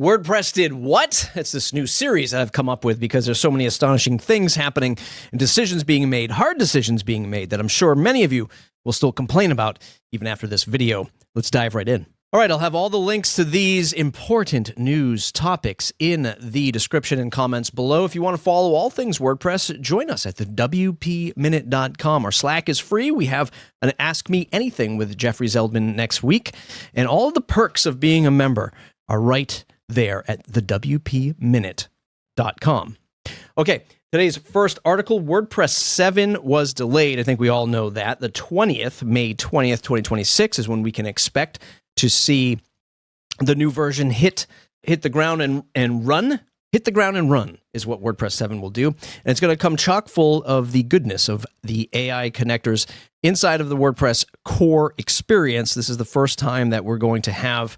WordPress did what? It's this new series that I've come up with because there's so many astonishing things happening and decisions being made, hard decisions being made that I'm sure many of you will still complain about even after this video. Let's dive right in. All right, I'll have all the links to these important news topics in the description and comments below. If you want to follow all things WordPress, join us at the WPMinute.com. Our Slack is free. We have an Ask Me Anything with Jeffrey Zeldman next week. And all of the perks of being a member are right there at the WPMinute.com. Okay, today's first article, WordPress 7 was delayed. I think we all know that. The 20th, May 20th, 2026 is when we can expect to see the new version hit the ground and run. Hit the ground and run is what WordPress 7 will do. And it's going to come chock full of the goodness of the AI connectors inside of the WordPress core experience. This is the first time that we're going to have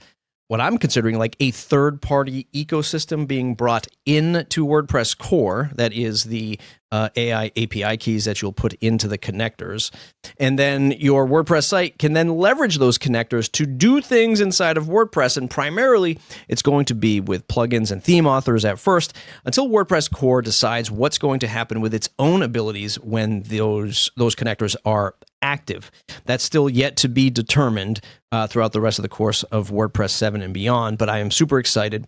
what I'm considering like a third-party ecosystem being brought into WordPress core. That is the AI API keys that you'll put into the connectors. And then your WordPress site can then leverage those connectors to do things inside of WordPress. And primarily, it's going to be with plugins and theme authors at first until WordPress core decides what's going to happen with its own abilities when those connectors are active. That's still yet to be determined throughout the rest of the course of WordPress 7 and beyond, but I am super excited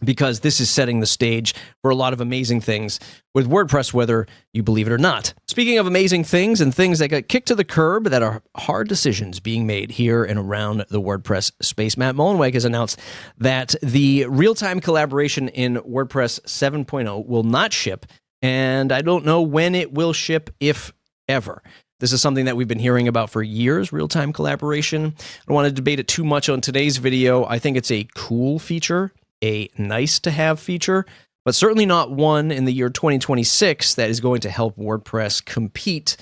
because this is setting the stage for a lot of amazing things with WordPress, whether you believe it or not. Speaking of amazing things and things that got kicked to the curb that are hard decisions being made here and around the WordPress space, Matt Mullenweg has announced that the real-time collaboration in WordPress 7.0 will not ship, and I don't know when it will ship, if ever. This is something that we've been hearing about for years, real-time collaboration. I don't want to debate it too much on today's video. I think it's a cool feature, a nice-to-have feature, but certainly not one in the year 2026 that is going to help WordPress compete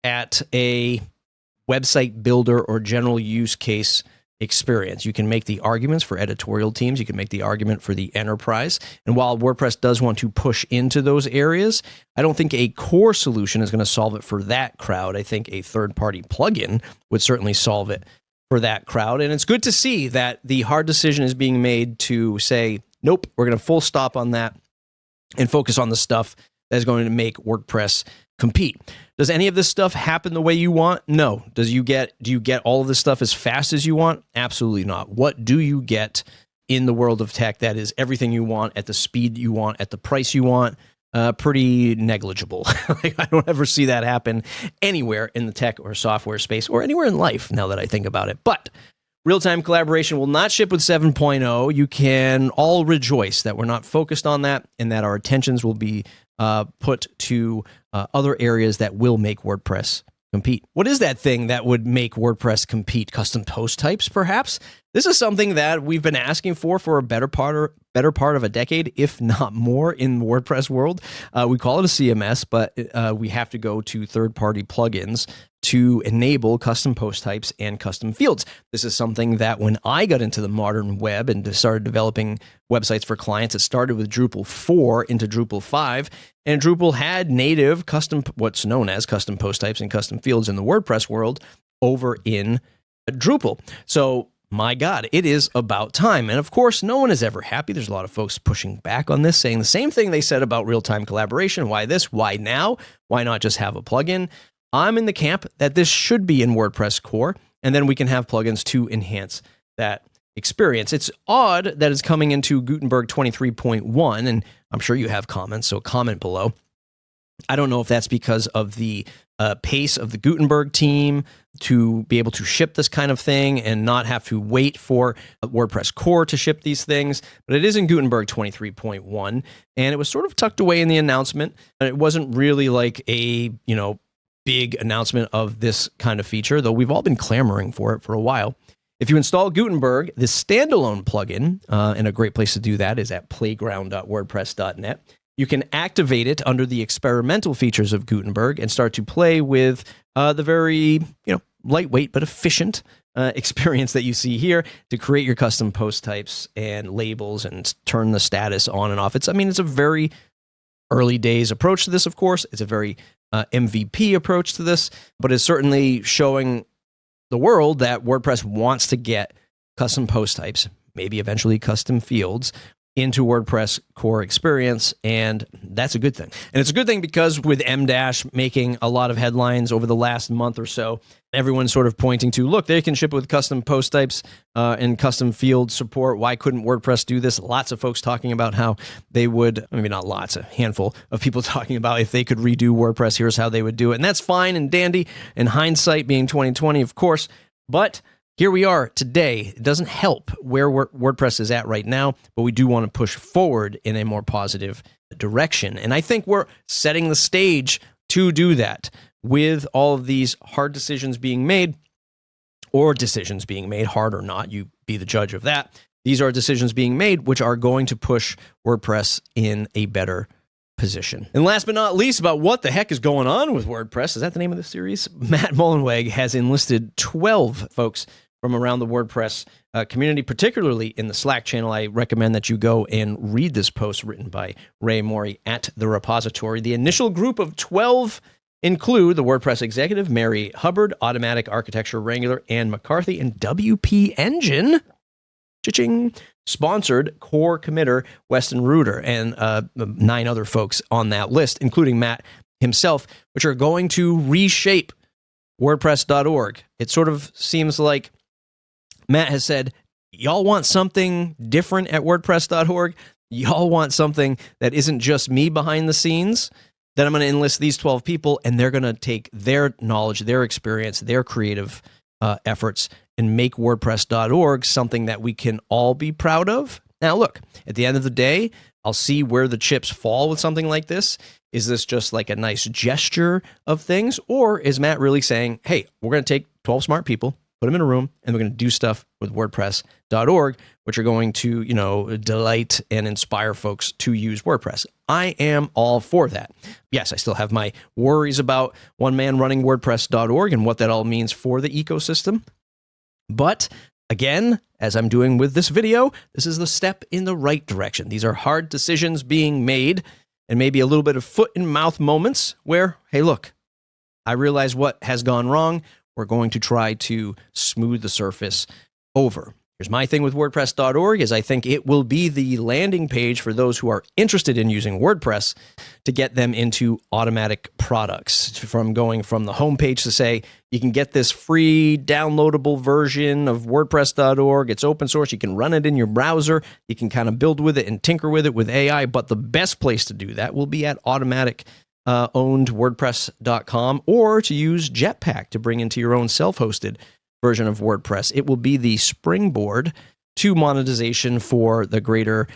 at a website builder or general use case experience. You can make the arguments for editorial teams. You can make the argument for the enterprise. And while WordPress does want to push into those areas, I don't think a core solution is going to solve it for that crowd. I think a third-party plugin would certainly solve it for that crowd. And it's good to see that the hard decision is being made to say, nope, we're going to full stop on that and focus on the stuff that is going to make WordPress compete. Does any of this stuff happen the way you want? No. Do you get all of this stuff as fast as you want? Absolutely not. What do you get in the world of tech that is everything you want, at the speed you want, at the price you want? Pretty negligible. I don't ever see that happen anywhere in the tech or software space or anywhere in life now that I think about it. But real-time collaboration will not ship with 7.0. You can all rejoice that we're not focused on that and that our attentions will be put to other areas that will make WordPress compete. What is that thing that would make WordPress compete? Custom post types, perhaps? This is something that we've been asking for a better part of a decade, if not more, in the WordPress world. We call it a CMS, but we have to go to third-party plugins to enable custom post types and custom fields. This is something that when I got into the modern web and started developing websites for clients, it started with Drupal 4 into Drupal 5, and Drupal had native what's known as custom post types and custom fields in the WordPress world over in Drupal. So my God, it is about time. And of course, no one is ever happy. There's a lot of folks pushing back on this, saying the same thing they said about real-time collaboration. Why this? Why now? Why not just have a plugin? I'm in the camp that this should be in WordPress core, and then we can have plugins to enhance that experience. It's odd that it's coming into Gutenberg 23.1, and I'm sure you have comments, so comment below. I don't know if that's because of the pace of the Gutenberg team to be able to ship this kind of thing and not have to wait for WordPress core to ship these things, but it is in Gutenberg 23.1, and it was sort of tucked away in the announcement. It wasn't really like a, big announcement of this kind of feature, though we've all been clamoring for it for a while. If you install Gutenberg, the standalone plugin, and a great place to do that is at playground.wordpress.net, you can activate it under the experimental features of Gutenberg and start to play with the very, lightweight but efficient experience that you see here to create your custom post types and labels and turn the status on and off. It's a very early days approach to this, of course. It's a very MVP approach to this, but it's certainly showing the world that WordPress wants to get custom post types maybe eventually custom fields into WordPress core experience, and that's a good thing. And it's a good thing because with M-Dash making a lot of headlines over the last month or so, everyone's sort of pointing to, look, they can ship with custom post types and custom field support. Why couldn't WordPress do this? Lots of folks talking about how they would, maybe not lots, a handful of people talking about if they could redo WordPress, here's how they would do it. And that's fine and dandy, in hindsight being 2020, of course, but here we are today. It doesn't help where WordPress is at right now, but we do want to push forward in a more positive direction. And I think we're setting the stage to do that with all of these hard decisions being made, or decisions being made, hard or not, you be the judge of that. These are decisions being made which are going to push WordPress in a better position. And last but not least, about what the heck is going on with WordPress, is that the name of the series? Matt Mullenweg has enlisted 12 folks from around the WordPress community, particularly in the Slack channel. I recommend that you go and read this post written by Ray Morey at the repository. The initial group of 12 include the WordPress executive, Mary Hubbard, Automatic Architecture Wrangler, Ann McCarthy, and WP Engine, cha-ching, sponsored core committer, Weston Reuter, and 9 other folks on that list, including Matt himself, which are going to reshape WordPress.org. It sort of seems like Matt has said, y'all want something different at WordPress.org? Y'all want something that isn't just me behind the scenes? Then I'm going to enlist these 12 people, and they're going to take their knowledge, their experience, their creative efforts, and make WordPress.org something that we can all be proud of. Now, look, at the end of the day, I'll see where the chips fall with something like this. Is this just like a nice gesture of things? Or is Matt really saying, hey, we're going to take 12 smart people, put them in a room, and we're going to do stuff with WordPress.org, which are going to, delight and inspire folks to use WordPress. I am all for that. Yes, I still have my worries about one man running WordPress.org and what that all means for the ecosystem. But again, as I'm doing with this video, this is the step in the right direction. These are hard decisions being made, and maybe a little bit of foot and mouth moments where, hey, look, I realize what has gone wrong. We're going to try to smooth the surface over. Here's my thing with WordPress.org is I think it will be the landing page for those who are interested in using WordPress to get them into automatic products, from going from the homepage to say, you can get this free downloadable version of WordPress.org. It's open source. You can run it in your browser. You can kind of build with it and tinker with it with AI. But the best place to do that will be at automatic owned WordPress.com, or to use Jetpack to bring into your own self-hosted version of WordPress. It will be the springboard to monetization for the greater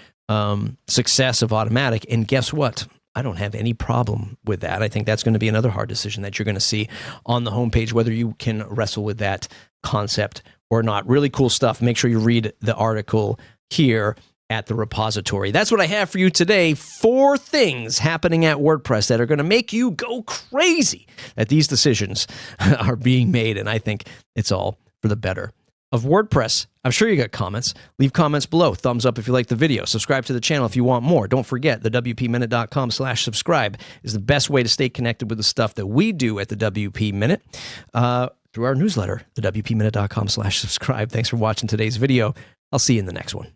success of Automatic. And guess what? I don't have any problem with that. I think that's going to be another hard decision that you're going to see on the homepage, whether you can wrestle with that concept or not. Really cool stuff. Make sure you read the article here at the repository. That's what I have for you today. 4 things happening at WordPress that are going to make you go crazy that these decisions are being made. And I think it's all for the better of WordPress. I'm sure you got comments. Leave comments below. Thumbs up if you like the video. Subscribe to the channel if you want more. Don't forget, the WPminute.com/subscribe is the best way to stay connected with the stuff that we do at the WP Minute through our newsletter, the WPminute.com/subscribe. Thanks for watching today's video. I'll see you in the next one.